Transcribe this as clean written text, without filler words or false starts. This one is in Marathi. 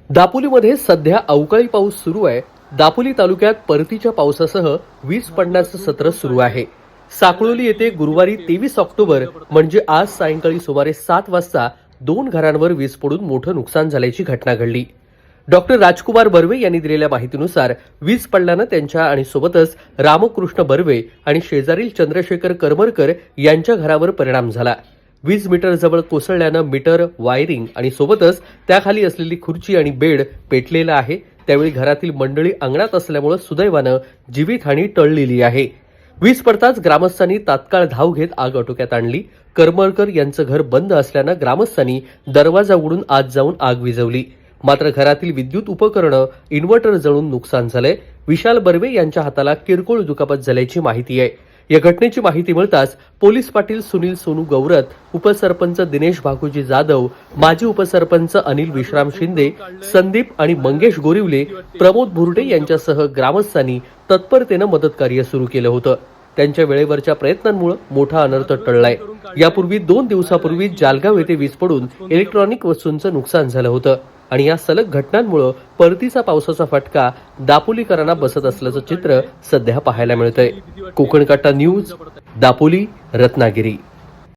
दापोलीमध्ये सध्या अवकाळी पाऊस सुरू आहे. दापोली तालुक्यात परतीच्या पावसासह वीज पडण्याचं सत्र सुरू आहे. साकळोली येथे गुरुवारी 23 ऑक्टोबर म्हणजे आज सायंकाळी सुमारे 7 वाजता 2 घरांवर वीज पडून मोठं नुकसान झाल्याची घटना घडली. डॉक्टर राजकुमार बर्वे यांनी दिलेल्या माहितीनुसार वीज पडल्यानं त्यांच्या आणि सोबतच रामकृष्ण बर्वे आणि शेजारील चंद्रशेखर करमरकर यांच्या घरावर परिणाम झाला. वीज मीटर जवळ कोसळल्यानं मीटर, वायरिंग आणि सोबतच त्याखाली असलेली खुर्ची आणि बेड पेटलेला आहे. त्यावेळी घरातील मंडळी अंगणात असल्यामुळे सुदैवानं जीवितहानी टळलेली आहे. वीज पडताच ग्रामस्थांनी तात्काळ धाव घेत आग आटोक्यात आणली. करमरकर यांचं घर बंद असल्यानं ग्रामस्थांनी दरवाजा उघडून आत जाऊन आग विझवली. मात्र घरातील विद्युत उपकरणं, इन्व्हर्टर जळून नुकसान झालंय. विशाल बर्वे यांच्या हाताला किरकोळ दुखापत झाल्याची माहिती आहे. या घटनेची माहिती मिळताच पोलीस पाटील सुनील सोनू गौरत, उपसरपंच दिनेश भागुजी जाधव, माजी उपसरपंच अनिल विश्राम शिंदे, संदीप आणि मंगेश गोरिवले, प्रमोद भुर्डे यांच्यासह ग्रामस्थांनी तत्परतेनं मदतकार्य सुरू केलं होतं. त्यांच्या वेळेवरच्या प्रयत्नांमुळे मोठा अनर्थ टळलाय. यापूर्वी 2 दिवसापूर्वी जालगाव येथे वीज पडून इलेक्ट्रॉनिक वस्तूंचं नुकसान झालं होतं आणि या सलग घटनांमुळे परतीचा पावसाचा फटका दापोलीकरांना बसत असल्याचं चित्र सध्या पाहायला मिळतंय. कोकण कट्टा न्यूज, दापोली, रत्नागिरी.